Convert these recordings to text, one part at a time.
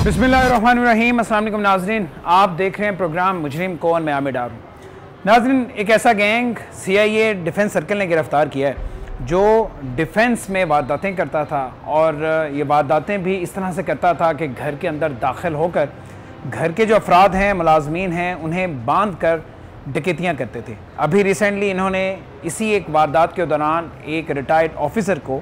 बिस्मिल्लाहिर्रहमानिर्रहीम। अस्सलाम वालेकुम नाज़रीन, आप देख रहे हैं प्रोग्राम मुजरिम कौन, मैं आमिर डार हूँ। नाज़रीन, एक ऐसा गैंग CIA डिफेंस सर्कल ने गिरफ़्तार किया है जो डिफेंस में वारदातें करता था और ये वारदातें भी इस तरह से करता था कि घर के अंदर दाखिल होकर घर के जो अफराद हैं, मुलाजमीन हैं, उन्हें बांध कर डकैतियाँ करते थे। अभी रिसेंटली इन्होंने इसी एक वारदात के दौरान एक रिटायर्ड ऑफिसर को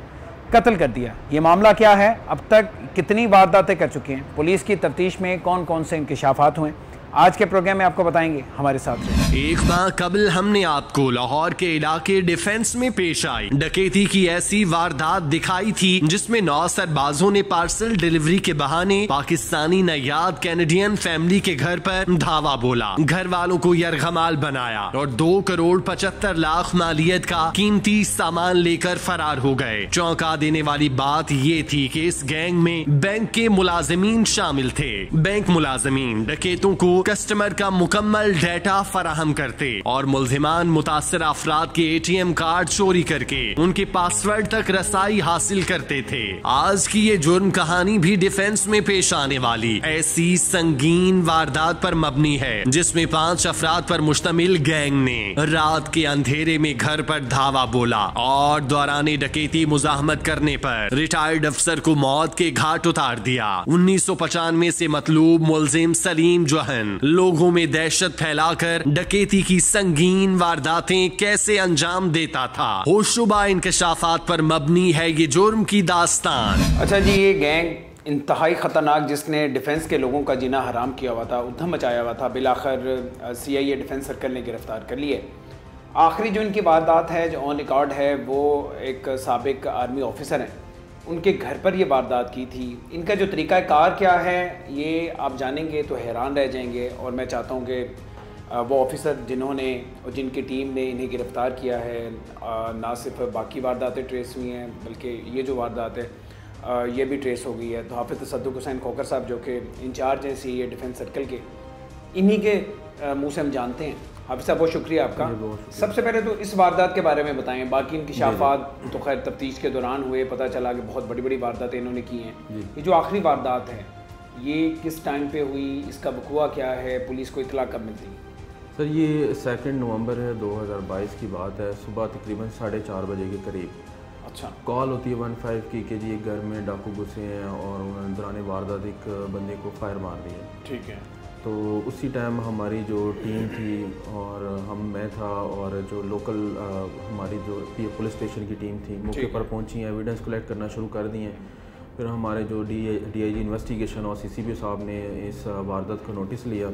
कत्ल कर दिया। ये मामला क्या है, अब तक कितनी वारदातें कर चुके हैं, पुलिस की तफ्तीश में कौन कौन से इंकशाफात हुए, आज के प्रोग्राम में आपको बताएंगे। हमारे साथ रहिए। एक माह कबल हमने आपको लाहौर के इलाके डिफेंस में पेश आई डकैती की ऐसी वारदात दिखाई थी जिसमें 9 सरबाजों ने पार्सल डिलीवरी के बहाने पाकिस्तानी नयाद कैनेडियन फैमिली के घर पर धावा बोला, घर वालों को यरगमाल बनाया और 2 करोड़ 75 लाख मालियत का कीमती सामान लेकर फरार हो गए। चौंका देने वाली बात ये थी कि इस गैंग में बैंक के मुलाजिमीन शामिल थे। बैंक मुलाजिमीन डकैतों को कस्टमर का मुकम्मल डेटा फराहम करते और मुल्जिमान मुतासर अफराद के ATM कार्ड चोरी करके उनके पासवर्ड तक रसाई हासिल करते थे। आज की ये जुर्म कहानी भी डिफेंस में पेश आने वाली ऐसी संगीन वारदात पर मबनी है जिसमें 5 अफराद पर मुश्तमिल गैंग ने रात के अंधेरे में घर पर धावा बोला और दौरान डकैती मुजाहमत करने पर रिटायर्ड अफसर को मौत के घाट उतार दिया। 1995 से मतलूब मुल्जिम सलीम जोहन लोगों में दहशत फैलाकर डकैती की संगीन वारदातें कैसे अंजाम देता था। होशरुबा इंकशाफात पर मबनी है ये जुर्म की दास्तान। अच्छा जी, ये गैंग इंतहाई ख़तरनाक जिसने डिफेंस के लोगों का जीना हराम किया हुआ था, उद्यम मचाया हुआ था, बिलाखिर CIA डिफेंस सर्कल ने गिरफ्तार कर लिए। आखिरी जो इनकी वारदात है, जो ऑन रिकॉर्ड है, वो एक साबिक आर्मी ऑफिसर हैं, उनके घर पर ये वारदात की थी। इनका जो तरीक़ाकार क्या है ये आप जानेंगे तो हैरान रह जाएंगे। और मैं चाहता हूँ कि वो ऑफिसर जिन्होंने और जिनकी टीम ने इन्हें गिरफ़्तार किया है, ना सिर्फ बाकी वारदातें ट्रेस हुई हैं बल्कि ये जो वारदात है ये भी ट्रेस हो गई है। तो हाफिज़ तसद्दुक़ हुसैन खोखर साहब जो कि इंचार्ज हैं CIA डिफेंस सर्कल के, इन्हीं के मुँह से हम जानते हैं। हाफिज़ साहब, बहुत शुक्रिया आपका। सबसे पहले तो इस वारदात के बारे में बताएं। बाकी इंकशाफात तो खैर तफ्तीश के दौरान हुए, पता चला कि बहुत बड़ी बड़ी वारदातें इन्होंने की हैं। ये जो आखिरी वारदात है ये किस टाइम पे हुई, इसका वक़ुआ क्या है, पुलिस को इतला कब मिलती है? सर, ये 2 नवंबर है 2022 की बात है। सुबह तकरीबन 4:30 बजे के करीब अच्छा कॉल होती है 15 की कि जी एक घर में डाकू घुसे हैं और उन्होंने दौरान वारदात एक बंदे को फायर मार दिया। ठीक है। तो उसी टाइम हमारी जो टीम थी और मैं था और जो लोकल हमारी जो पुलिस स्टेशन की टीम थी मौके पर पहुंची हैं, एविडेंस कलेक्ट करना शुरू कर दिए हैं। फिर हमारे जो DIG इन्वेस्टिगेशन और CCP साहब ने इस वारदात का नोटिस लिया।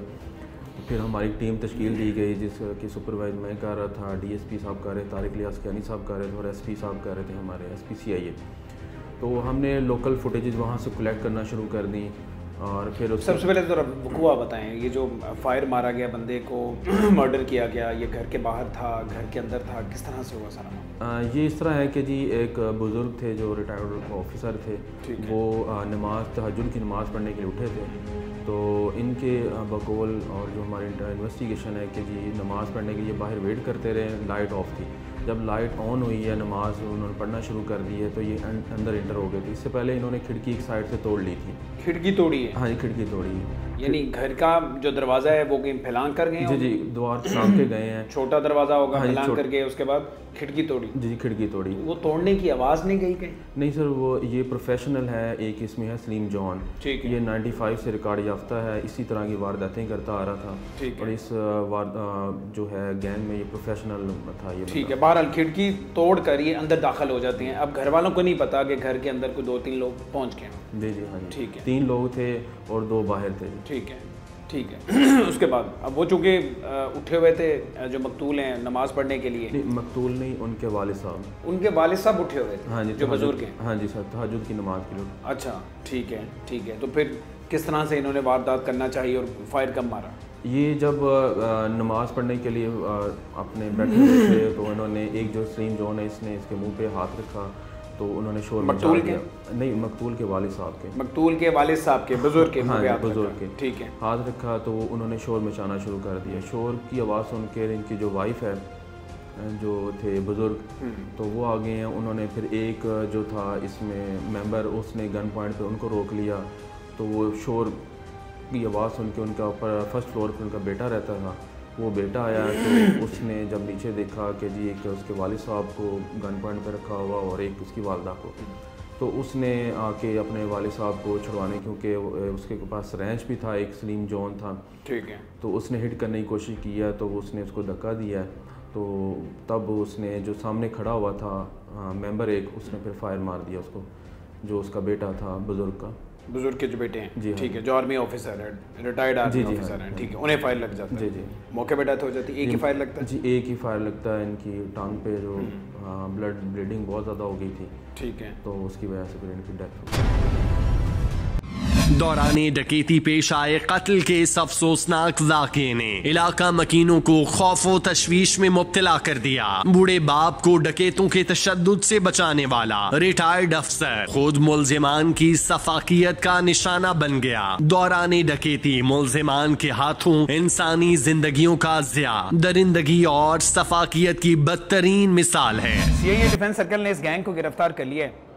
फिर हमारी टीम तश्कील दी गई जिसकी सुपरवाइज मैं कर रहा था, DSP साहब कर रहे, तारिक लियासकियानी साहब कर रहे थे और SP साहब कर रहे थे, हमारे SP CIA। तो हमने लोकल फुटेजेस वहाँ से कलेक्ट करना शुरू कर दी। और फिर सबसे पहले तो वक़ुआ बताएं, ये जो फायर मारा गया बंदे को मर्डर किया गया, ये घर के बाहर था, घर के अंदर था, किस तरह से हुआ सारा? ये इस तरह है कि जी एक बुज़ुर्ग थे जो रिटायर्ड ऑफिसर थे, वो तहज्जुद की नमाज़ पढ़ने के लिए उठे थे। तो इनके बकौल और जो हमारी इन्वेस्टिगेशन है कि जी नमाज़ पढ़ने के लिए बाहर वेट करते रहे, लाइट ऑफ थी। जब लाइट ऑन हुई है, नमाज उन्होंने पढ़ना शुरू कर दी है, तो ये अंदर इंटर हो गए थे। इससे पहले इन्होंने खिड़की एक साइड से तोड़ ली थी। खिड़की तोड़ी है? हाँ जी, खिड़की तोड़ी है। यानी घर का जो दरवाज़ा है वो कहीं फैलान कर गए? जी, द्वार साम के गए हैं। छोटा दरवाज़ा होगा, फैलान कर गए, उसके बाद खिड़की तोड़ी? जी, खिड़की तोड़ी। वो तोड़ने की आवाज़ नहीं गई कहीं? नहीं सर, वो ये प्रोफेशनल है, एक इसमें है सलीम जॉन, ठीक है। ये 95 से रिकॉर्ड याफ्ता है, इसी तरह की वारदातें करता आ रहा था। ठीक है। और इस जो है गैंग में ये प्रोफेशनल था ये। ठीक है। बहरहाल खिड़की तोड़ कर ये अंदर दाखिल हो जाते हैं। अब घर वालों को नहीं पता कि घर के अंदर कोई 2-3 लोग पहुंच गए? जी जी, हाँ जी, ठीक है। 3 लोग थे और 2 बाहर थे। ठीक है, ठीक है। उसके बाद अब वो चूँकि उठे हुए थे, जो मकतूल हैं नमाज़ पढ़ने के लिए? नहीं, मकतूल नहीं, उनके वालिद साहब। उनके वालिद साहब उठे हुए थे? हाँ जी, जो बुजुर्ग हैं? हाँ जी सर, तहज्जुद की नमाज के लिए। अच्छा, ठीक है, ठीक है। तो फिर किस तरह से इन्होंने वारदात करना चाहिए और फायर कब मारा? ये जब नमाज़ पढ़ने के लिए अपने बैठे हुए थे तो इन्होंने एक जो सलीम जॉन है इसने इसके मुंह पे हाथ रखा, तो उन्होंने शोर मचा दिया। नहीं, मकतूल के वालिद साहब के। मकतूल के वालिद साहब के, बुजुर्ग के? हाँ, बुजुर्ग के। ठीक है। हाथ रखा तो उन्होंने शोर मचाना शुरू कर दिया। शोर की आवाज़ सुन के इनकी जो वाइफ है, जो थे बुजुर्ग, तो वो आ गए हैं। उन्होंने फिर एक जो था इसमें मेंबर, उसने गन पॉइंट पे उनको रोक लिया। तो वो शोर की आवाज़ सुन के उनका ऊपर फर्स्ट फ्लोर पर उनका बेटा रहता था, वो बेटा आया तो उसने जब नीचे देखा कि जी एक उसके वालिद साहब को गन पॉइंट पे रखा हुआ और एक उसकी वालदा को, तो उसने आके अपने वालिद साहब को छुड़वाने, क्योंकि उसके पास रेंच भी था, एक सलीम जॉन था, ठीक है, तो उसने हिट करने की कोशिश की है, तो उसने उसको धक्का दिया, तो तब उसने जो सामने खड़ा हुआ था मेंबर एक, उसने फिर फायर मार दिया उसको, जो उसका बेटा था बुजुर्ग के जो बेटे हैं जी, ठीक है, जो आर्मी ऑफिसर है, रिटायर्ड आर्मी ऑफिसर हैं, ठीक है, उन्हें फायर लग जाता है। जी मौके पे डेथ हो जाती है, एक ही फायर लगता है जी, एक ही फायर लगता है, इनकी टांग पे जो ब्लीडिंग बहुत ज़्यादा हो गई थी, ठीक है, तो उसकी वजह से फिर इनकी डेथ हो गई। दौरान डकैती पेश आए कत्ल के इस अफसोसनाक वाक़े ने इलाका मकीनों को खौफ व तशवीश में मुब्तला कर दिया। बूढ़े बाप को डकैतों के तशद्दुद से बचाने वाला रिटायर्ड अफसर खुद मुल्जिमान की सफाकियत का निशाना बन गया। दौरान डकैती मुल्जिमान के हाथों इंसानी जिंदगियों का ज़िया, दरिंदगी और सफाकियत की बदतरीन मिसाल है। सीआईए डिफेंस सर्कल ने इस गैंग को गिरफ्तार कर लिया है।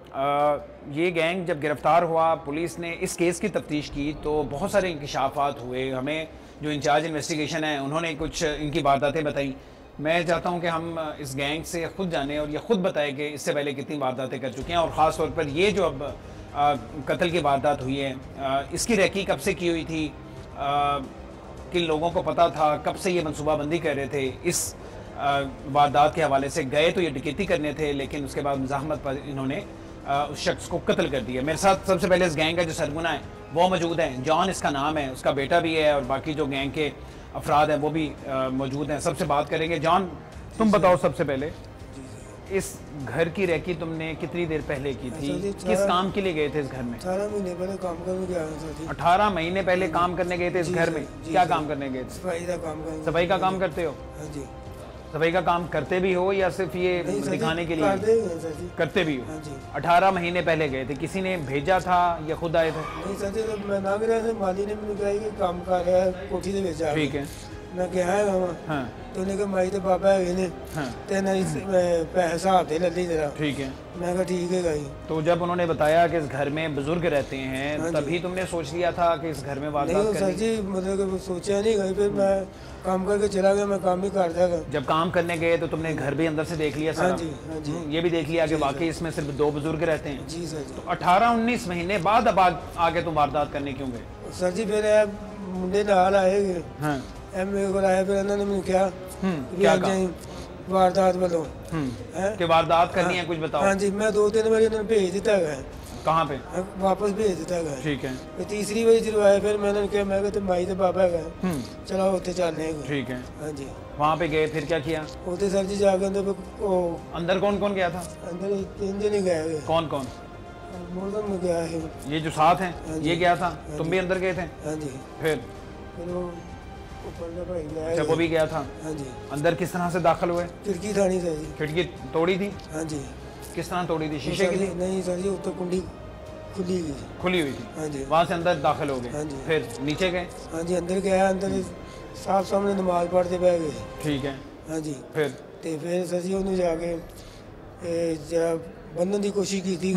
ये गैंग जब गिरफ्तार हुआ, पुलिस ने इस केस की तफ्तीश की तो बहुत सारे इंकशाफात हुए। हमें जो इंचार्ज इन्वेस्टिगेशन है उन्होंने कुछ इनकी वारदातें बताई। मैं चाहता हूं कि हम इस गैंग से ख़ुद जानें और ये ख़ुद बताएं कि इससे पहले कितनी वारदातें कर चुके हैं, और ख़ास तौर पर ये जो अब कत्ल की वारदात हुई है, इसकी रहकी कब से की हुई थी, किन लोगों को पता था, कब से ये मनसूबाबंदी कर रहे थे। इस वारदात के हवाले से गए तो ये डकैती करने थे, लेकिन उसके बाद मुज़ाहमत पर इन्होंने उस शख्स को कत्ल कर दिया। मेरे साथ सबसे पहले इस गैंग का जो सरगना है वो मौजूद है, जॉन इसका नाम है, उसका बेटा भी है और बाकी जो गैंग के अफराद हैं वो भी मौजूद हैं। सबसे बात करेंगे। जॉन, तुम बताओ सबसे पहले, इस घर की रेकी तुमने कितनी देर पहले की थी? किस काम के लिए गए थे इस घर में? 18 महीने पहले काम करने गया था। 18 महीने पहले काम करने गए थे इस घर में? क्या काम करने गए थे? सफाई का काम करते हो? सफाई का काम करते भी हो या सिर्फ ये दिखाने के लिए करते भी हो? 18 महीने पहले गए थे, किसी ने भेजा था या खुद आए थे? नहीं सर जी, मैं ना गया, माली ने मुझे कहा कि काम कर रहा है, कोठी से भेजा। ठीक है, मैं गया है वहाँ। हाँ। तो उन्हें कहा माई तो पापा है ने, हाँ। तेना पैसा हाथ ले ली जरा। ठीक है, मैं कहा ठीक है गई। तो जब उन्होंने बताया कि इस घर में बुजुर्ग रहते हैं, हाँ, तभी तुमने सोच लिया था कि इस घर में वारदात करनी? सर जी, मतलब सोचा नहीं गई, फिर मैं काम करके चला गया, मैं काम भी करता था। जब काम करने गए तो तुमने घर भी अंदर से देख लिया सारा? हाँ जी, हाँ जी। ये भी देख लिया कि वाकई इसमें सिर्फ 2 बुजुर्ग रहते हैं? जी सर जी। तो 18-19 महीने बाद अब आगे तुम वारदात करने क्यों गए? सर जी फिर मुंडे नाल आए, हाँ, मेरे को आया, फिर उन्होंने मैंने क्या वारदात बोलो कि वारदात करनी है, कुछ बताओ। हाँ जी, मैं 2-3 बार उन्होंने भेज दिता है। कहाँ पे? वापस भेज दिता है। ठीक है, फिर तीसरी बार जब आया, फिर मैंने कहा, मैं कहते माई तो पापा है, चलो होते चलने। ठीक है, हाँ जी। वहाँ पे गए, फिर क्या किया? होते सर जी जाके अंदर कौन कौन गया था? अंदर 3 जने गए। कौन कौन? में गया है, ये जो साथ हैं, ये गया था? तुम भी अंदर गए थे? हाँ जी। फिर वो अच्छा, वो भी गया था? हाँ जी। अंदर किस तरह से दाखिल हुए? खिड़की थानी सर जी। खिड़की तोड़ी थी? हाँ जी। किस तरह तोड़ी थी? शीशे की थी? नहीं सर जी, तो कुंडी खुली हुई थी। हाँ जी। वहाँ से अंदर दाखिल हो गए? हाँ जी। फिर नीचे गए? हाँ जी, अंदर गया, अंदर साफ सामने नमाज पढ़ते बह गए। ठीक है, हाँ जी। फिर सर जी उन्होंने जाके जरा बंधन की कोशिश की थी,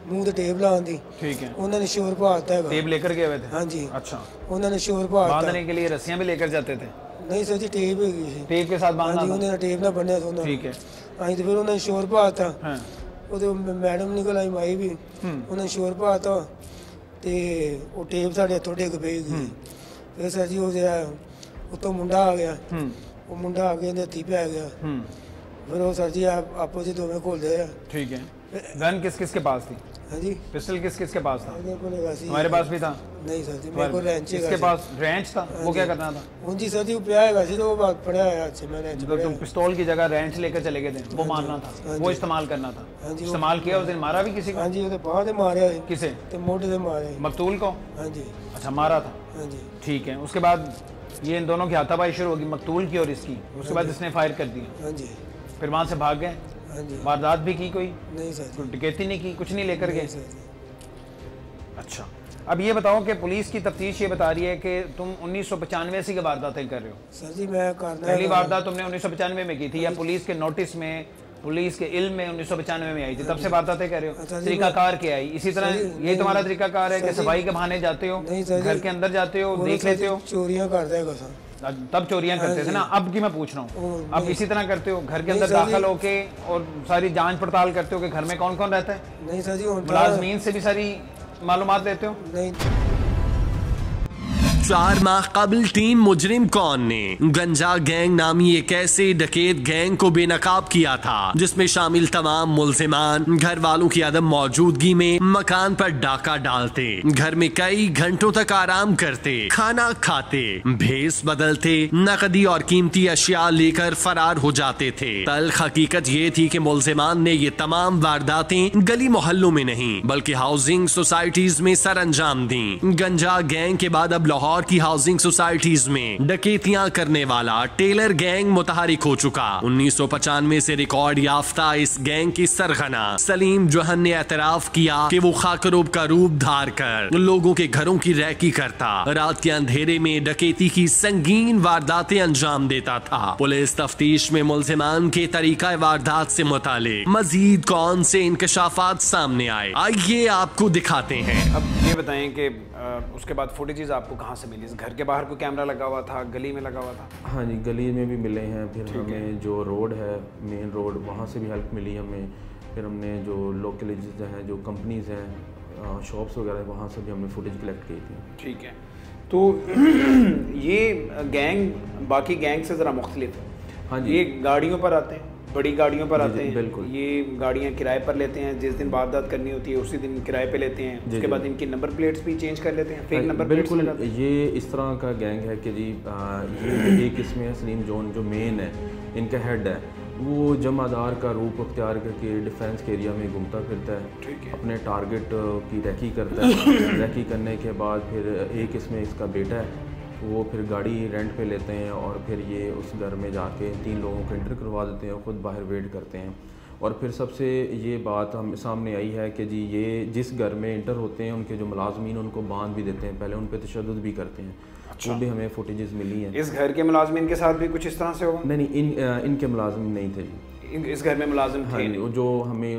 मुंह ते टेप लाने दी। ठीक है, उन्होंने शोर पाता है। टेप लेकर गए हुए थे? हाँ जी। अच्छा, उन्होंने शोर पाता। बांधने के लिए रस्सियां भी लेकर जाते थे? नहीं सर जी, टेप है, टेप के साथ बांधना। हाँ जी, उन्होंने टेप ना बन्ने था। ठीक है। हाँ जी, फिर उन्होंने शोर पाता। वो मैडम निकल आई, माई भी, उन्होंने शोर पाता तो वो टेप साढ़े हथों डिग पई। फिर सर जी वो जरा उतो मुंडा आ गया, वो मुंडा आ गया हथी पे आ गया। फिर वो सर जी आपो जी दोवें खोल दे। ठीक है। गन किस किस के पास थी? हाँ जी। पिस्टल किस किस के पास था? हमारे पास भी था? नहीं सर जी, मेरे को रेंच के पास रेंच था। वो क्या करना था? उनकी सर जी पे आएगा तो वो बात पड़ा है। अच्छा, मैं रेंच तो तुम पिस्तौल की जगह रेंच लेकर चले गए थे? वो मारना था, वो इस्तेमाल करना था? हाँ जी। इस्तेमाल किया? उस दिन मारा भी किसी को? हाँ जी, वो बाहर से मारा। किसे? तो मोटे से मारे। मकतूल को? हाँ जी। अच्छा, मारा था? हाँ जी। ठीक है। उसके बाद ये इन दोनों की हाथापाई शुरू होगी, मकतूल की और इसकी। उसके बाद इसने फायर कर दिया? हाँ जी। फिर वहाँ से भाग गए? हाँ जी। वारदात भी की कोई? नहीं सर। डकैती नहीं की? कुछ नहीं लेकर गए? अच्छा, अब ये बताओ कि पुलिस की तफ्तीश ये बता रही है कि तुम 1995 से की वारदातें कर रहे हो? सर जी, मैं पहली वारदात तुमने 1995 में की थी या पुलिस के नोटिस में पुलिस के इल्म में 1995 में आई थी, तब से वारदातें कर रहे हो। तरीकाकार क्या है? इसी तरह ये तुम्हारा तरीकाकार है कि सफाई के बहाने जाते हो, घर के अंदर जाते हो, देख लेते हो? चोरियां करते हैं, तब चोरियां करते थे ना, अब की मैं पूछ रहा हूँ, अब इसी तरह करते हो? घर के अंदर दाखिल होके और सारी जांच पड़ताल करते हो कि घर में कौन कौन रहता है? नहीं सर जी, मुलाजमीन से भी सारी मालूमात लेते हो? नहीं। 4 माह कबल टीम मुजरिम कौन ने गंजा गैंग नामी एक ऐसे डकैत गैंग को बेनकाब किया था जिसमें शामिल तमाम मुल्जिमान घर वालों की अदम मौजूदगी में मकान पर डाका डालते, घर में कई घंटों तक आराम करते, खाना खाते, भेस बदलते, नकदी और कीमती अशिया लेकर फरार हो जाते थे। तल्ख हकीकत ये थी कि मुल्जिमान ने ये तमाम वारदातें गली मोहल्लों में नहीं बल्कि हाउसिंग सोसाइटीज में सर अंजाम दी। गंजा गैंग के बाद अब लाहौर की हाउसिंग सोसाइटीज में डकैतियां करने वाला टेलर गैंग मुतहरिक हो चुका। 1995 से रिकॉर्ड याफ्ता इस गैंग की सरगना सलीम जोहन ने एतराफ किया कि वो खाकरूब का रूप धार कर लोगों के घरों की रैकी करता, रात के अंधेरे में डकैती की संगीन वारदातें अंजाम देता था। पुलिस तफ्तीश में मुल्जिमान के तरीका वारदात से मुतालिक मजीद कौन से इंकशाफात सामने आए, आइए आपको दिखाते हैं। अब ये बताएं कि उसके बाद फुटेजेस आपको कहाँ से मिली? घर के बाहर कोई कैमरा लगा हुआ था, गली में लगा हुआ था? हाँ जी, गली में भी मिले हैं, फिर हमें जो रोड है मेन रोड वहाँ से भी हेल्प मिली हमें, फिर हमने जो लोकलिटीज़ हैं, जो कंपनीज़ हैं, शॉप्स वगैरह, वहाँ से भी हमने फुटेज कलेक्ट की थी। ठीक है, तो ये गैंग बाकी गैंग से ज़रा मुख्तलिफ है। हाँ जी, ये गाड़ियों पर आते हैं, बड़ी गाड़ियों पर आते हैं। बिल्कुल। ये गाड़ियाँ किराए पर लेते हैं, जिस दिन वारदात करनी होती है उसी दिन किराए पे लेते हैं, उसके बाद इनकी नंबर प्लेट्स भी चेंज कर लेते हैं, फेक नंबर प्लेट्स बिल्कुल। ये इस तरह का गैंग है कि जी ये एक इसमें है सलीम जॉन जो मेन है, इनका हेड है, वो जमादार का रूप अख्तियार करके डिफेंस के एरिया में घूमता फिरता है, अपने टारगेट की रैकी करता है। रैकी करने के बाद फिर एक इसमें इसका बेटा है, वो फिर गाड़ी रेंट पे लेते हैं और फिर ये उस घर में जाके 3 लोगों को एंटर करवा देते हैं और ख़ुद बाहर वेट करते हैं। और फिर सबसे ये बात हम सामने आई है कि जी ये जिस घर में इंटर होते हैं उनके जो मुलाजमीन उनको बांध भी देते हैं, पहले उन पर तशद्दुद भी करते हैं। अच्छा। वो भी हमें फुटेजेस मिली हैं। इस घर के मुलाजमीन के साथ भी कुछ इस तरह से होगा? नहीं, इनके मुलाजमीन नहीं थे जी, इस घर में मुलाजिम थे। हाँ, जो हमें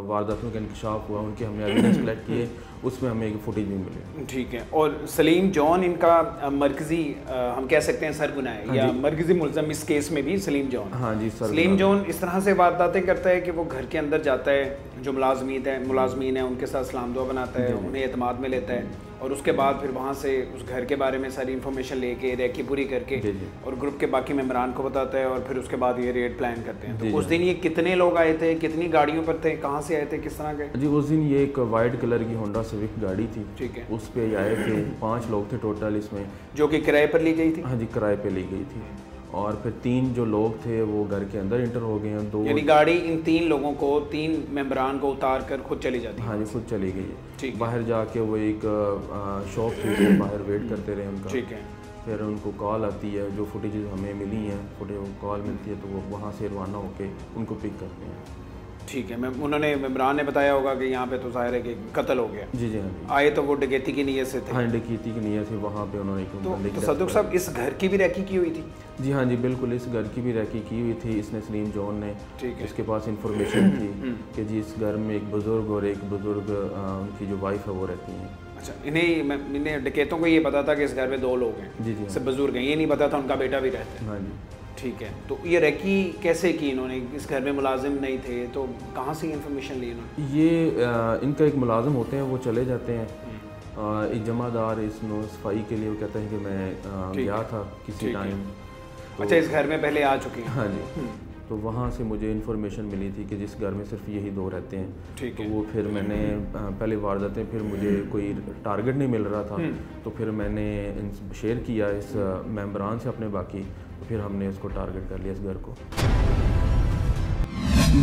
वारदातों का इंकशाफ हुआ, उनके हमने एविडेंस कलेक्ट किए, उसमें हमें एक फुटेज भी मिली। ठीक है, और सलीम जॉन इनका मरकजी हम कह सकते हैं सरगुना है, हाँ, या मरकजी मुल्ज़म इस केस में भी सलीम जॉन। हाँ जी, सलीम जॉन इस तरह से वारदातें करता है कि वो घर के अंदर जाता है, जो मुलाजमीन है उनके साथ सलाम दुआ बनाता है, उन्हें एतमाद में लेता है और उसके बाद फिर वहाँ से उस घर के बारे में सारी इन्फॉर्मेशन लेके रैकी पूरी करके और ग्रुप के बाकी मेंबरान को बताता है और फिर उसके बाद ये रेड प्लान करते हैं। तो उस दिन ये कितने लोग आए थे, कितनी गाड़ियों पर थे, कहाँ से आए थे, किस तरह गए? जी, उस दिन ये एक वाइट कलर की होंडा सिविक गाड़ी थी, ठीक है, उस पे आए थे। 5 लोग थे टोटल इसमें, जो कि किराए पर ली गई थी। हाँ जी, किराए पे ली गई थी। और फिर 3 जो लोग थे वो घर के अंदर इंटर हो गए हैं। 2 यानी गाड़ी इन 3 लोगों को, 3 मेंबरान को उतार कर खुद चली जाती है? हाँ जी, खुद चली गई है। ठीक, बाहर जाके वो एक शॉप थी, वो बाहर वेट करते रहे उनका। ठीक है, फिर उनको कॉल आती है, जो फुटेज हमें मिली हैं, कॉल मिलती है तो वो वहाँ से रवाना होके उनको पिक करते हैं। ठीक है, उन्होंने मेंबरान ने बताया होगा कि यहाँ पे तो जाहिर है कि कत्ल हो गया। जी जी, हाँ जी। आए तो वो डकैती की नीयत से थे? हाँ, डकैती की नीयत से वहाँ पे उन्होंने तो सदुक साहब इस घर की भी रैकी की हुई थी? जी हाँ जी, बिल्कुल, इस घर की भी रैकी की हुई थी। इसने सलीम जॉन ने, इसके पास इंफॉर्मेशन थी कि जी इस घर में एक बुज़ुर्ग और एक बुज़ुर्ग उनकी जो वाइफ है वो रहती हैं। अच्छा, इन्हें डकैतों को ये पता था कि इस घर में 2 लोग हैं? जी जी, सब बुजुर्ग हैं, ये नहीं पता था उनका बेटा भी रहता है? हाँ जी। ठीक है, तो ये रैकी कैसे की इन्होंने? इस घर में मुलाजिम नहीं थे तो कहाँ से इन्फॉर्मेशन ली इन्होंने? ये इनका एक मुलाजिम होते हैं, वो चले जाते हैं, एक जमादार इस सफाई के लिए, वो कहते हैं कि मैं गया था किसी टाइम। अच्छा, इस घर में पहले आ चुके हैं? हाँ जी। तो वहाँ से मुझे इन्फॉर्मेशन मिली थी कि जिस घर में सिर्फ यही 2 रहते हैं। ठीक है। तो वो फिर मैंने पहले वारदातें, फिर मुझे कोई टारगेट नहीं मिल रहा था, तो फिर मैंने शेयर किया इस मेंबरान से अपने बाकी, तो फिर हमने इसको टारगेट कर लिया, इस घर को।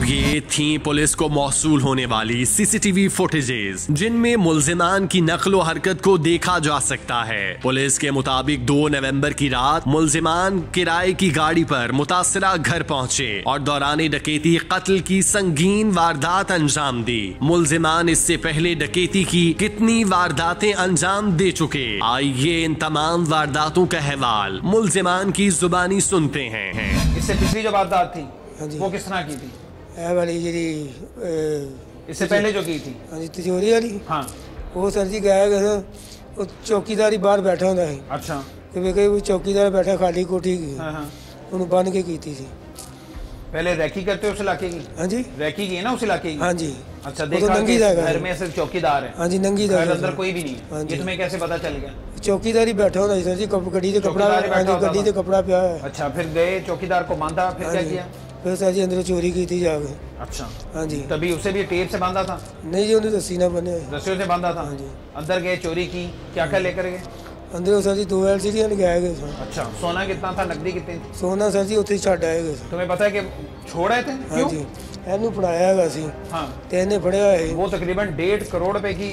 ये थी पुलिस को मौसूल होने वाली सीसीटीवी फुटेजेस जिनमें मुल्जिमान की नक्लो हरकत को देखा जा सकता है। पुलिस के मुताबिक 2 नवंबर की रात मुल्जिमान किराए की गाड़ी पर मुतासरा घर पहुंचे और दौरान डकैती कत्ल की संगीन वारदात अंजाम दी। मुल्जिमान इससे पहले डकैती की कितनी वारदातें अंजाम दे चुके, आइए इन तमाम वारदातों का अहवाल मुल्जिमान की जुबानी सुनते हैं। इससे पिछली जो वारदात थी वो किस तरह की थी? ਇਹ ਵਾਲੀ ਜਿਹੜੀ इससे पहले जो की थी? हाँ जी तिजोरी वाली। हाँ वो सर जी गया गया वो चौकीदार ही बाहर बैठा होता है। अच्छा कि वे कोई चौकीदार बैठा खाली कोठी की उन्होंने बन के की थी। पहले रैकी करते हो उस इलाके की? हाँ जी रैकी की है ना उस इलाके की? हाँ जी। अच्छा देखा नंगी घर में सिर्फ चौकीदार है? हाँ जी नंगी जगह, अंदर कोई भी नहीं है। ये तुम्हें कैसे पता चल गया? चौकीदार ही बैठा होता है सर जी, गड्डी से कपड़ा, गड्डी से कपड़ा पिया है। अच्छा फिर गए चौकीदार को बांधा, फिर क्या किया? फिर सर जी अंदर चोरी की थी जाके। अच्छा हाँ जी। तभी उसे भी टेप से बांधा था? नहीं जी उन्हें रस्सी ना बने, रस्सियों से बांधा था। हाँ जी। अंदर गए, चोरी की, क्या क्या लेकर गए अंदर? सर जी 2 LCD गए गए सर। अच्छा सोना कितना था, नकदी कितनी थी? सोना सर जी उत्थे छड़ आए गए। तुम्हें पता है कि छोड़ आए थे? हाँ जी ਇਹਨੂੰ ਫੜਾਇਆ ਹੈਗਾ ਸੀ। हाँ ਤੇ ਇਹਨੇ ਫੜਿਆ ਹੈ। वो तकरीबन 1.5 करोड़ रुपए की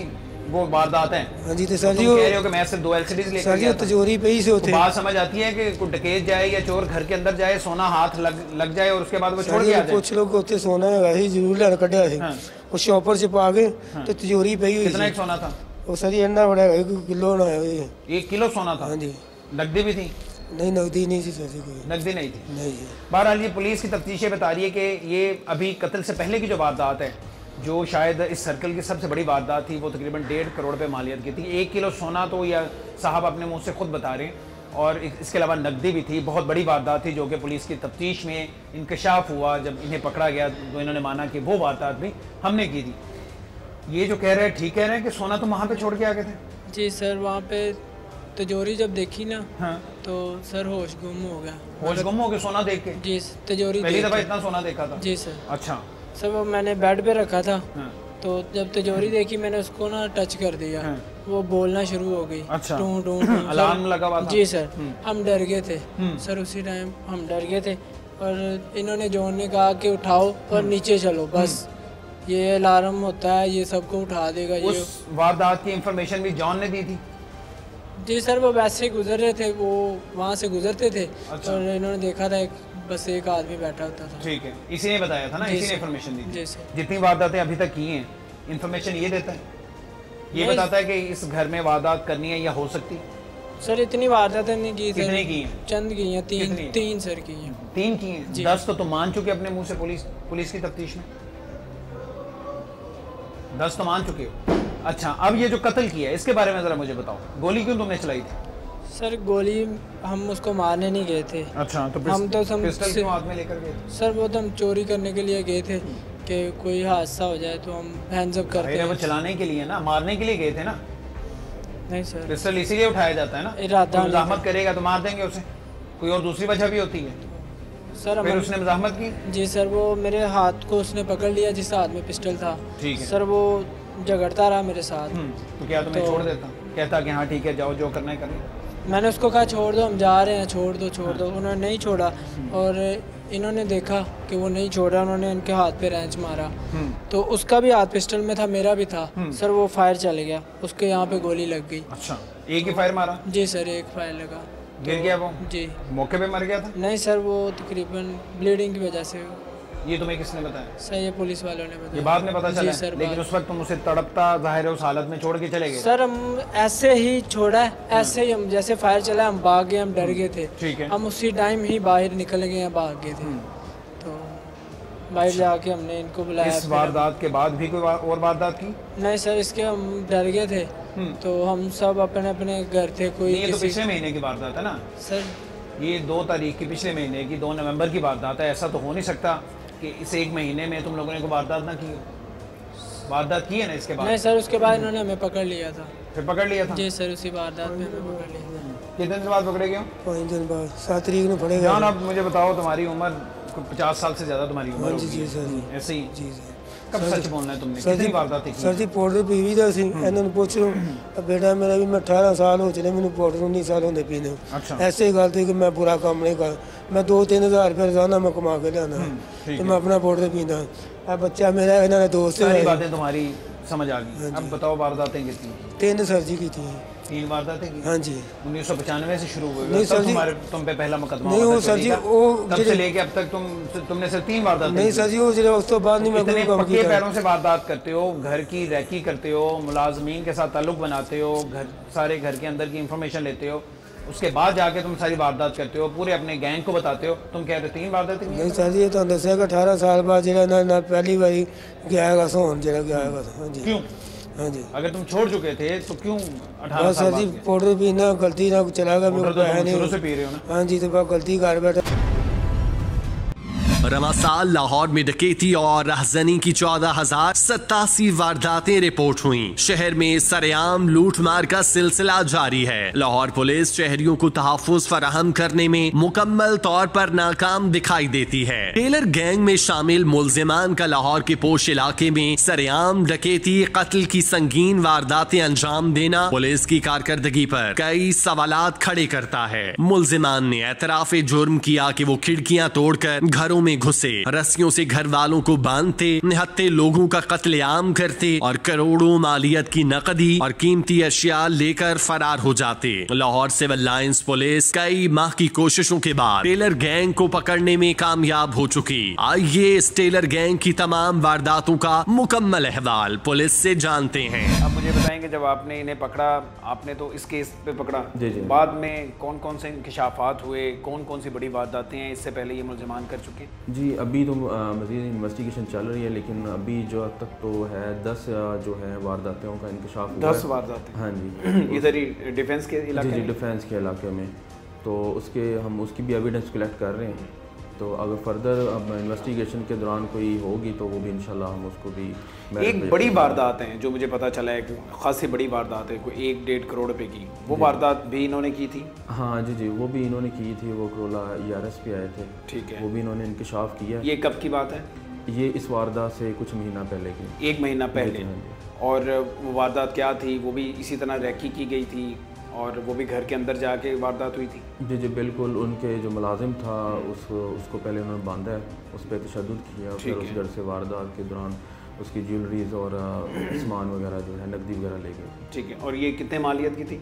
वो वारदात है। हाँ जी तो सर जी कह रहे हो कि मैं सिर्फ 2 LCDs लेकर सर जी तिजोरी पे ही से होते। बात समझ आती है कि कोई डकैत जाए या चोर घर के अंदर जाए, सोना हाथ लग जाए और उसके बाद वो छोड़ के आ जाए। कुछ लोग उत्थे सोना है ही जरूर लेकर कढ़िया है। वो शॉपर से पा के तो तिजोरी पे ही हुई। कितना एक सोना था? वो सर जी इतना बड़ा 1 किलो ना है। 1 किलो सोना था? हाँ जी। नकदी भी थी? नहीं नकदी नहीं थी सर जी, कोई नकदी नहीं थी। नहीं। बहरहाल ये पुलिस की तफ्तीशें बता रही है कि ये अभी कत्ल से पहले की जो वारदात है, जो शायद इस सर्कल की सबसे बड़ी वारदात थी, वो तकरीबन 1.5 करोड़ रुपए मालियत की थी। 1 किलो सोना तो या साहब अपने मुंह से खुद बता रहे हैं, और इसके अलावा नकदी भी थी। बहुत बड़ी वारदात थी जो कि पुलिस की तफ्तीश में इंकशाफ हुआ। जब इन्हें पकड़ा गया तो इन्होंने माना कि वो वारदात भी हमने की थी। ये जो कह रहे हैं ठीक कह रहे हैं कि सोना तो वहाँ पे छोड़ के आ गए थे? जी सर वहाँ पे तिजोरी जब देखी ना हाँ। तो सर होश गुम हो गया। होश गुम हो गया सोना देख के? जी तिजोरी पहली दफा इतना सोना देखा था? जी सर। अच्छा सर वो मैंने बेड पे रखा था। हाँ। तो जब तिजोरी देखी मैंने उसको ना टच कर दिया। हाँ। वो बोलना शुरू हो गई। अच्छा। टूं टूं अलार्म लगा हुआ था? जी सर। हम डर गए थे सर, उसी टाइम हम डर गए थे और इन्होंने जॉन ने कहा कि उठाओ और नीचे चलो, बस ये अलार्म होता है, ये सबको उठा देगा। ये उस वारदात की इंफॉर्मेशन भी जॉन ने दी थी? जी सर वो वैसे ही गुजर रहे थे, वो वहाँ से गुजरते थे। अच्छा। और इन्होंने देखा था बस एक आदमी बैठा होता था। ठीक है, इसी ने बताया था ना, इसी ने इंफॉर्मेशन दी थी। जी सर। जितनी वारदातें अभी तक की हैं, इंफॉर्मेशन ये देता है, ये बताता है कि इस घर में वारदात करनी है या हो सकती? सर इतनी वारदातें नहीं की सर। कितनी की हैं? चंद की हैं, तीन सर की हैं। 3 की हैं? 10 तो तुम मान चुके अपने मुंह से पुलिस की तफ्तीश में? 10 तो मान चुके हो। अच्छा अब ये जो कत्ल किया है इसके बारे में जरा मुझे बताओ, गोली क्यों तुमने चलाई थी? सर गोली हम उसको मारने नहीं गए थे। अच्छा तो हम तो पिस्टल क्यों हाथ में लेकर गए? सर वो तो हम चोरी करने के लिए गए थे कि कोई हादसा हो जाए तो हम हैंड्स अप करते हैं। वो चलाने के लिए ना, मारने के लिए गए थे ना? नहीं सर पिस्टल इसीलिए उठाया जाता है ना, इरादा मज़ाहमत करेगा तो मार देंगे उसे। कोई और दूसरी वजह भी होती है? सर फिर उसने मज़ाहमत की? जी सर वो मेरे हाथ को उसने पकड़ लिया जिस हाथ में पिस्टल था। ठीक है सर वो झगड़ता रहा मेरे साथ। तो क्या तुम्हें छोड़ देता? कहता कि हाँ ठीक है जाओ जो करना है करिए? मैंने उसको कहा छोड़ दो, हम जा रहे हैं, छोड़ दो। उन्होंने नहीं छोड़ा और इन्होंने देखा कि वो नहीं छोड़ा, उन्होंने इनके हाथ पे रेंच मारा। तो उसका भी हाथ पिस्टल में था, मेरा भी था। सर वो फायर चल गया, उसके यहाँ पे गोली लग गई। अच्छा एक ही फायर मारा? जी सर एक फायर लगा। गिर गया वो? जी। मौके पे मर गया था? नहीं सर वो तकरीबन ब्लीडिंग की वजह से। ये तुम्हें किसने बताया? सर ये पुलिस वालों ने बताया। ये बाद में पता चला? सर लेकिन उस वक्त तुम उसे तड़पता जाहिर है उस हालत में छोड़ के चले गए? सर हम ऐसे ही छोड़ा है, ऐसे ही हम जैसे फायर चला हम भाग गए, हम डर गए थे। ठीक है। हम उसी टाइम ही बाहर निकल गए हैं, भाग गए थे। तो बाहर जाके हमने इनको बुलाया। इस वारदात के बाद भी कोई और वारदात की? नहीं सर इसके हम डर गए थे तो हम सब अपने अपने घर थे। कोई ये तो पिछले महीने की वारदात है ना सर? ये 2 तारीख की पिछले महीने की 2 नवंबर की वारदात है। ऐसा तो हो नहीं सकता कि इस 1 महीने में तुम लोगों ने कोई वारदात ना की हो। वारदात की है ना इसके बाद? नहीं सर उसके बाद इन्होंने हमें पकड़ लिया था। फिर पकड़ लिया था? जी सर उसी वारदात में हमें पकड़ लिया था। कितने दिन बाद पकड़े गए? 5 दिन बाद 7 तारीख को पड़ेगा। जान अब मुझे बताओ तुम्हारी उम्र 50 साल से ज़्यादा तुम्हारी उम्र होगी? जी सर जी ऐसे ही? जी सर। कब सच बोलना है तुमने? कितनी वारदात थी? सर जी पाउडर पीवी था सी, इन्होंने पूछ लो बेटा मेरा भी मैं 18 साल हो चले, मैंने पाउडर 19 साल होंगे पीने। अच्छा। ऐसे ही गल थी कि मैं बुरा काम नहीं कर, मैं 2-3 हज़ार रुपये रोजाना मैं कमा के लिया तो मैं अपना पाउडर पीना। अब बच्चा मेरा इन्होंने दोस्त सारी बातें तुम्हारी समझ आ गई। अब बताओ वारदातें कितनी? 3 सर जी की थी। 3 वारदातें की? हाँ जी। 1995 से शुरू हुई? नहीं सर जी तुम पे पहला मुकदमा नहीं वो सर जी वो तब से लेके अब तक तुमने सिर्फ 3 वारदात? नहीं सर जी वो जो उस तो बाद नहीं मैं इतने पक्के पैरों से वारदात करते हो, घर की रैकी करते हो, मुलाजमीन के साथ ताल्लुक बनाते हो, सारे घर के अंदर की इंफॉर्मेशन लेते हो, उसके बाद जाके तुम सारी वारदात करते हो, पूरे अपने गैंग को बताते हो। तुम कह रहे 3 वारदातें नहीं सर जी, तो दसिया कि 18 साल बाद जो ना पहली बारी गया सोन जो गया। हाँ जी, क्यों? हाँ जी, अगर तुम छोड़ चुके थे तो क्यों 18 साल सर जी पाउडर पीना गलती ना चला गया, शुरू से पी रहे हो ना? हाँ जी, तो गलती कर बैठा। रवा साल लाहौर में डकैती और राहजनी की 14,087 वारदातें रिपोर्ट हुई। शहर में सरेआम लूटमार का सिलसिला जारी है। लाहौर पुलिस शहरियों को तहफ्फुज़ फराहम करने में मुकम्मल तौर पर नाकाम दिखाई देती है। टेलर गैंग में शामिल मुलजिमान का लाहौर के पोश इलाके में सरेआम डकैती, कत्ल की संगीन वारदातें अंजाम देना पुलिस की कारकर्दगी पर कई सवालात खड़े करता है। मुलजिमान ने एतराफ़े जुर्म किया कि वो खिड़कियां तोड़कर घरों में घुसे, रस्सियों से घर वालों को बांधते, निहत्ते लोगों का कत्लेआम करते और करोड़ों मालियत की नकदी और कीमती अशिया लेकर फरार हो जाते। लाहौर सिविल लाइंस पुलिस कई माह की कोशिशों के बाद टेलर गैंग को पकड़ने में कामयाब हो चुकी। आइए इस टेलर गैंग की तमाम वारदातों का मुकम्मल अहवाल पुलिस से जानते हैं। अब मुझे बताएंगे, जब आपने इन्हें पकड़ा, आपने तो इस केस पे पकड़ा, जी जी, बाद में कौन कौन से इंकशाफात हुए, कौन कौन सी बड़ी वारदातें हैं इससे पहले ये मुलजिमान कर चुके? जी अभी तो मज़ीद इन्वेस्टिगेशन चल रही है, लेकिन अभी जो अब तक तो है 10 जो है वारदातों का इंकशाफ हुआ 10 वारदातें? हाँ जी, इधर ही डिफेंस के इलाके जी में? डिफेंस के इलाके में। तो हम उसकी भी एविडेंस कलेक्ट कर रहे हैं। तो अगर फर्दर अब इन्वेस्टिगेशन के दौरान कोई होगी तो वो भी इंशाल्लाह हम उसको भी। एक बड़ी वारदात है जो मुझे पता चला है कि खासी बड़ी वारदात है, कोई 1-1.5 करोड़ रुपए की, वो वारदात भी इन्होंने की थी? हाँ जी जी, वो भी इन्होंने की थी। वो करोला ERS पे आए थे, ठीक है, वो भी इन्होंने इंकशाफ किया। ये कब की बात है? ये इस वारदात से कुछ महीना पहले की। 1 महीना पहले। और वो वारदात क्या थी? वो भी इसी तरह रैकी की गई थी और वो भी घर के अंदर जाके वारदात हुई थी? जी जी बिल्कुल। उनके जो मुलाजिम था उसको पहले उन्होंने बांधा है, उस पर तशद्दुद किया, फिर उस घर से वारदात के दौरान उसकी ज्वेलरीज और सामान वगैरह जो है नकदी वगैरह ले गए। ठीक है, और ये कितने मालियत की थी?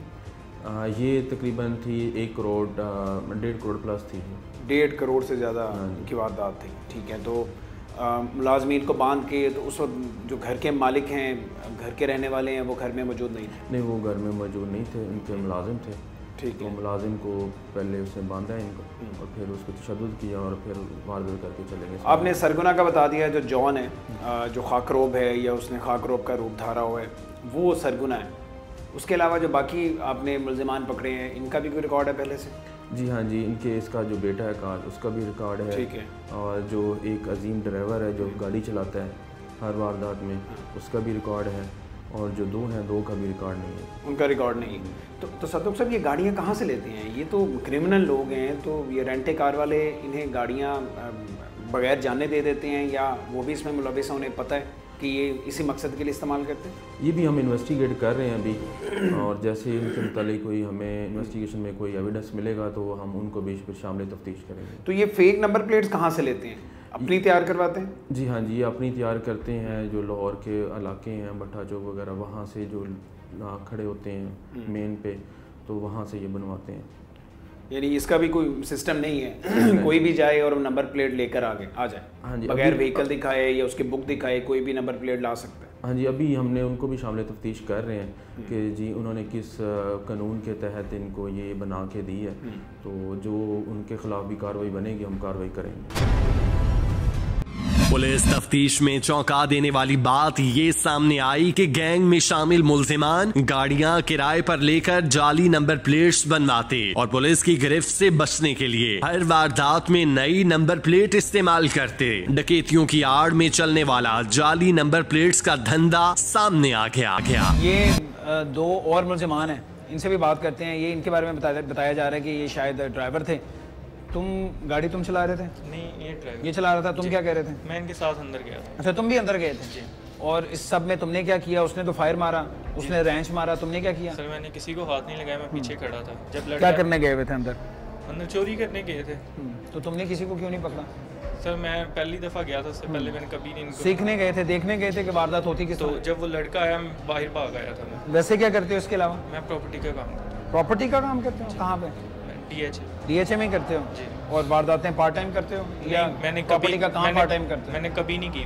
ये तकरीबन थी 1 करोड़ 1.5 करोड़ प्लस थी। 1.5 करोड़ से ज़्यादा की वारदात थी। ठीक है, तो मुलाजमीन को बांध के, तो उस वक्त जो घर के मालिक हैं, घर के रहने वाले हैं, वो घर में मौजूद नहीं थे? नहीं, वो घर में मौजूद नहीं थे, उनके मुलाजिम थे। ठीक है, तो मुलाजिम को पहले उसने बांधा इनको और फिर उसको तशद्दुद किया और फिर वारदात करके चले गए। आपने सरगुना का बता दिया, जो जॉन है, जो खाकरोब है या उसने खाकरोब का रूप धारा हुआ है, वो सरगुना है। उसके अलावा जो बाकी आपने मुलजिमान पकड़े हैं, इनका भी कोई रिकॉर्ड है पहले से? जी हाँ जी, इनके इसका जो बेटा है कार, उसका भी रिकॉर्ड है। ठीक है, और जो एक अजीम ड्राइवर है जो गाड़ी चलाता है हर वारदात में, उसका भी रिकॉर्ड है। और जो 2 हैं, 2 का भी रिकॉर्ड नहीं है, उनका रिकॉर्ड नहीं है। तो सदुक साहब, ये गाड़ियाँ कहाँ से लेते हैं? ये तो क्रिमिनल लोग हैं, तो ये रेंटे कार वाले इन्हें गाड़ियाँ बगैर जाने दे देते हैं, या वो भी इसमें मुलविस हैं, उन्हें पता है कि ये इसी मकसद के लिए इस्तेमाल करते हैं? ये भी हम इन्वेस्टिगेट कर रहे हैं अभी, और जैसे ही उनके मुतालिक कोई हमें इन्वेस्टिगेशन में कोई एविडेंस मिलेगा तो हम उनको भी फिर शामिल तफ्तीश करेंगे। तो ये फेक नंबर प्लेट्स कहाँ से लेते हैं? अपनी तैयार करवाते हैं? जी हाँ जी, ये अपनी तैयार करते हैं। जो लाहौर के इलाके हैं, भट्टा चौक वगैरह, वहाँ से जो खड़े होते हैं मेन पे, तो वहाँ से ये बनवाते हैं। यानी इसका भी कोई सिस्टम नहीं है कोई भी जाए और नंबर प्लेट लेकर आ जाए? हाँ जी, बगैर व्हीकल दिखाए या उसकी बुक दिखाए कोई भी नंबर प्लेट ला सकता है? हाँ जी, अभी हमने उनको भी शामिल तफ्तीश कर रहे हैं कि जी उन्होंने किस कानून के तहत इनको ये बना के दी है। तो जो उनके खिलाफ भी कार्रवाई बनेगी, हम कार्रवाई करेंगे। पुलिस तफ्तीश में चौंका देने वाली बात ये सामने आई कि गैंग में शामिल मुलजिमान गाड़ियां किराए पर लेकर जाली नंबर प्लेट्स बनवाते और पुलिस की गिरफ्त से बचने के लिए हर वारदात में नई नंबर प्लेट इस्तेमाल करते। डकैतियों की आड़ में चलने वाला जाली नंबर प्लेट्स का धंधा सामने आ गया। ये 2 और मुलजिमान हैं, इनसे भी बात करते हैं। ये इनके बारे में बताया जा रहा है कि ये शायद ड्राइवर थे। तुम गाड़ी तुम चला रहे थे? नहीं, ये चला रहा था। तुम क्या कह रहे थे? मैं इनके साथ अंदर गया था। अच्छा, तुम भी अंदर गए थे? जी। और इस सब में तुमने क्या किया? उसने तो फायर मारा, उसने रेंच मारा, तुमने क्या किया? सर मैंने किसी को हाथ नहीं लगाया, मैं पीछे खड़ा था। जब क्या करने गए हुए थे अंदर? अंदर चोरी करने गए थे। तो तुमने किसी को क्यों नहीं पकड़ा? सर मैं पहली दफ़ा गया था, उससे पहले मैंने कभी नहीं। सीखने गए थे, देखने गए थे कि वारदात होती किस? तो जब वो लड़का आया, मैं बाहर भाग आया था। मैं वैसे क्या करते हो इसके अलावा? मैं प्रॉपर्टी का काम करता हूँ। प्रॉपर्टी का काम करते हो? कहाँ पे? DHA में करते हो? जी। और वारदातें पार्ट टाइम करते हो या मैंने प्रॉपर्टी का काम पार्ट टाइम करते हो? मैंने कभी नहीं की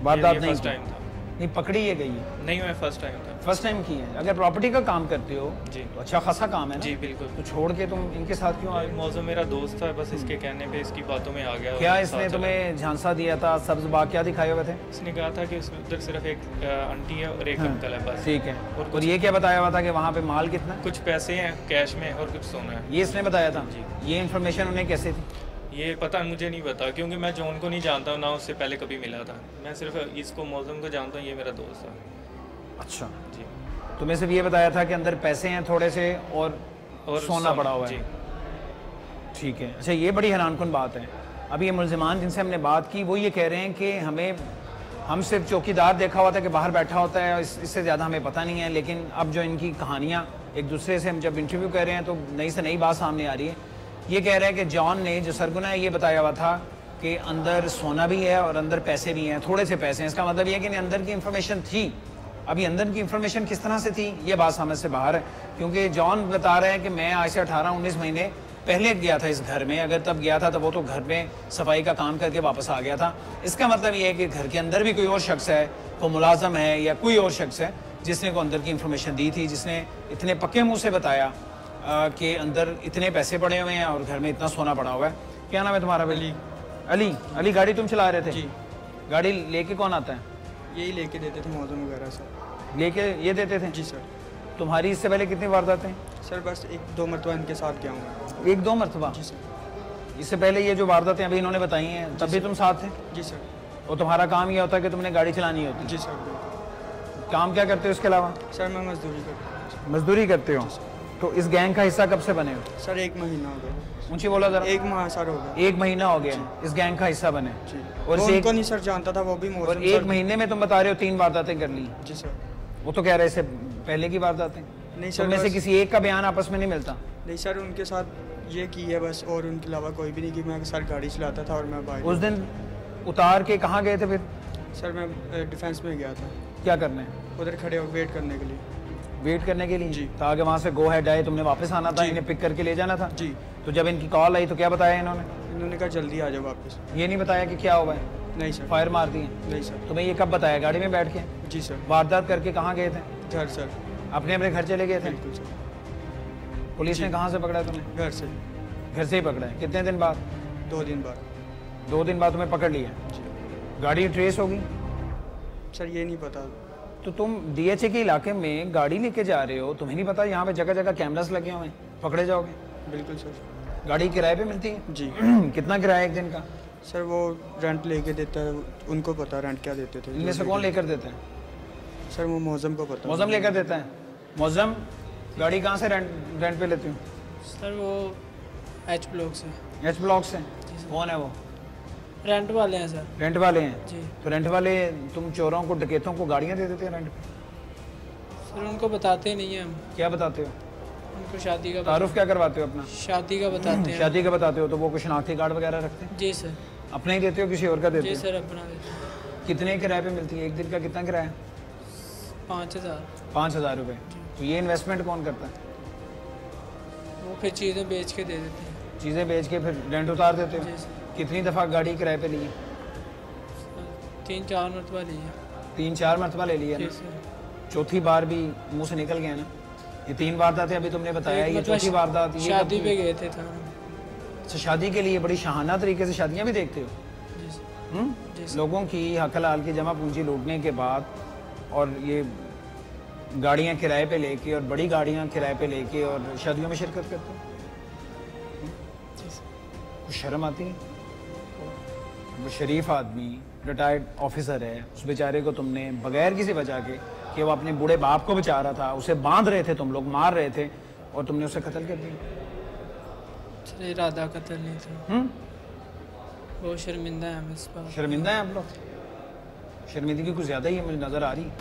वारदात नहीं, फर्स्ट टाइम था। नहीं पकड़ी ये गई है? नहीं, मैं फर्स्ट टाइम था। फर्स्ट टाइम की है। अगर प्रॉपर्टी का काम करते हो जी तो अच्छा खासा काम है ना? जी बिल्कुल। तो छोड़ के तुम इनके साथ क्यों आए? मौजूद मेरा दोस्त था, बस इसके कहने पे इसकी बातों में आ गया। क्या इसने तुम्हें झांसा दिया था? सब्ज बाग क्या दिखाए हुए थे? इसने कहा था कि उधर सिर्फ एक आंटी है और एक अंकल है बस। ठीक है। और ये क्या बताया हुआ था कि वहाँ पे माल कितना? कुछ पैसे हैं कैश में और कुछ सोना है। ये इसने बताया था? जी। ये इन्फॉर्मेशन उन्हें कैसे थी? ये पता मुझे नहीं पता, क्योंकि मैं जॉन को नहीं जानता हूँ, ना उससे पहले कभी मिला था। मैं सिर्फ इसको मौजूद को जानता हूँ, ये मेरा दोस्त था। अच्छा जी। तुम्हें सिर्फ ये बताया था कि अंदर पैसे हैं थोड़े से और सोना पड़ा हुआ है? ठीक है। अच्छा, ये बड़ी हैरानकुन बात है। अभी ये मुलजिमान जिनसे हमने बात की वो ये कह रहे हैं कि हम सिर्फ चौकीदार देखा हुआ था कि बाहर बैठा होता है, इससे ज़्यादा हमें पता नहीं है। लेकिन अब जो इनकी कहानियाँ एक दूसरे से हम जब इंटरव्यू कर रहे हैं तो नई से नई बात सामने आ रही है। ये कह रहे हैं कि जॉन ने जो सरगुना है ये बताया हुआ था कि अंदर सोना भी है और अंदर पैसे भी हैं, थोड़े से पैसे हैं। इसका मतलब ये है कि अंदर की इन्फॉर्मेशन थी। अभी अंदर की इन्फॉर्मेशन किस तरह से थी ये बात समझ से बाहर है, क्योंकि जॉन बता रहे हैं कि मैं आज से 18-19 महीने पहले गया था इस घर में। अगर तब गया था तो वो तो घर में सफाई का काम करके वापस आ गया था। इसका मतलब ये है कि घर के अंदर भी कोई और शख्स है, कोई मुलाजम है या कोई और शख्स है जिसने को अंदर की इन्फॉर्मेशन दी थी, जिसने इतने पक्के मुँह से बताया कि अंदर इतने पैसे पड़े हुए हैं और घर में इतना सोना पड़ा हुआ है। क्या नाम है तुम्हारा? अली। अली, गाड़ी तुम चला रहे थे? जी। गाड़ी लेके कौन आता है? यही लेके देते थे मौजूद वगैरह सर। लेके ये देते थे? जी सर। तुम्हारी इससे पहले कितनी वारदातें? सर बस 1-2 मरतबा इनके साथ गया हूँ। 1-2 मरतबा? जी सर। इससे पहले ये जो वारदातें अभी इन्होंने बताई हैं तब भी तुम साथ थे? जी सर। और तुम्हारा काम ये होता है कि तुमने गाड़ी चलानी होती? जी सर। काम क्या करते हो इसके अलावा? सर मैं मजदूरी करता हूँ। मजदूरी करते हो? तो इस गैंग का हिस्सा कब से बने हो? सर 1 महीना हो गया। ऊंची बोला जरा। 1 माह सर हो गया। 1 महीना हो गया इस गैंग का हिस्सा बने? जी। और वो उनको नहीं सर जानता था, वो भी मौजूद। और 1 महीने में तुम बता रहे हो 3 वारदातें कर ली? जी सर। वो तो कह रहे इससे पहले की वारदातें? नहीं सर। में से किसी एक का बयान आपस में नहीं मिलता? नहीं सर, उनके साथ ये की है बस, और उनके अलावा कोई भी नहीं की। मैं सर गाड़ी चलाता था और मैं बाइक। उस दिन उतार के कहाँ गए थे फिर? सर मैं डिफेंस में गया था। क्या करने? उधर खड़े हो वेट करने के लिए। वेट करने के लिए? जी। ताकि वहाँ से गो हेड आए, तुमने वापस आना था, इन्हें पिक करके ले जाना था? जी। तो जब इनकी कॉल आई तो क्या बताया इन्होंने? इन्होंने कहा जल्दी आ जाओ वापस। ये नहीं बताया कि क्या हुआ है? नहीं सर। फायर मार दी? नहीं सर। तुम्हें ये कब बताया? गाड़ी में बैठ के? जी सर। वारदात करके कहाँ गए थे? घर सर। अपने घर चले गए थे? बिल्कुल सर। पुलिस ने कहाँ से पकड़ा तुम्हें? घर से। घर से ही पकड़ा है? कितने दिन बाद? 2 दिन बाद। 2 दिन बाद तुम्हें पकड़ लिया? गाड़ी ट्रेस होगी? सर ये नहीं पता। तो तुम DHA के इलाके में गाड़ी लेके जा रहे हो, तुम्हें नहीं पता यहाँ पे जगह जगह कैमरास लगे हुए हैं, पकड़े जाओगे? बिल्कुल सर। गाड़ी किराए पे मिलती है? जी। कितना किराया एक दिन का? सर वो रेंट लेके देता है, उनको पता रेंट क्या देते थे। इनमें से कौन लेकर देता है? सर वो मौजम को पता। मौजम लेकर देता है? मौजम गाड़ी कहाँ से रेंट पे लेती हूँ? सर वो H ब्लॉक से। H ब्लॉक से? कौन है वो? रेंट वाले हैं सर। रेंट वाले हैं? जी। तो रेंट वाले तुम चोरों को, डकैतों को गाड़ियाँ दे देते हैं रेंट पे? सर उनको बताते नहीं हैं हम। क्या बताते हो? उनको शादी का तारुफ क्या करवाते हो अपना? शादी का बताते हैं। शादी का बताते हो? तो वो कुछ शनाख्ती कार्ड वगैरह रखते हैं? जी सर। अपना ही देते हो किसी और का देते जी हो? सर अपना देते हैं। कितने किराए पे मिलती है? एक दिन का कितना किराया? 5000। 5000 रुपये। तो ये इन्वेस्टमेंट कौन करता है? वो फिर चीज़ें बेच के दे देते हैं। चीज़ें बेच के फिर रेंट उतार देते हो? जी सर। कितनी दफ़ा गाड़ी किराए पे ली है? 3-4 मरतबा लिए। 3-4 मरतबा ले लिया जी ना? सर। चौथी बार भी मुंह से निकल गया ना? ये 3 वारदातें अभी तुमने बताया, ये चौथी वारदात। ये शादी पे गए थे था। अच्छा, शादी के लिए बड़ी शाहाना तरीके से शादियाँ भी देखते हो? जी सर। जी सर। लोगों की हक हलाल की जमा पूंजी लूटने के बाद और ये गाड़ियाँ किराए पे लेके और बड़ी गाड़ियाँ किराए पे लेके और शादियों में शिरकत करते हो? कुछ शर्म आती है? वो शरीफ आदमी रिटायर्ड ऑफिसर है, उस बेचारे को तुमने बगैर किसी वजह के कि वो अपने बूढ़े बाप को बचा रहा था, उसे बांध रहे थे तुम लोग, मार रहे थे, और तुमने उसे कत्ल कर दिया। सर इरादा कत्ल नहीं था। वो शर्मिंदा है हम इस बात। शर्मिंदा है आप लोग? शर्मिंदगी कुछ ज़्यादा ही है, मुझे नज़र आ रही है।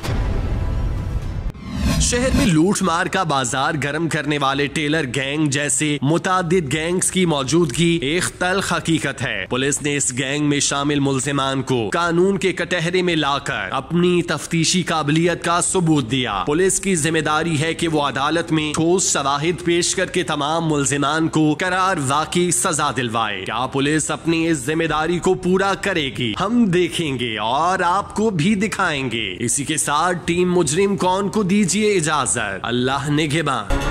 शहर में लूट मार का बाजार गर्म करने वाले टेलर गैंग जैसे मुतादिद गैंग्स की मौजूदगी एक तल्ख हकीकत है। पुलिस ने इस गैंग में शामिल मुल्जिमान को कानून के कटहरे में लाकर अपनी तफ्तीशी काबिलियत का सबूत दिया। पुलिस की जिम्मेदारी है कि वो अदालत में ठोस शवाहिद पेश करके तमाम मुल्जिमान को करार वाकई सजा दिलवाए। क्या पुलिस अपनी इस जिम्मेदारी को पूरा करेगी? हम देखेंगे और आपको भी दिखाएंगे। इसी के साथ टीम मुजरिम कौन को दीजिए इजाजत। अल्लाह निगहबान।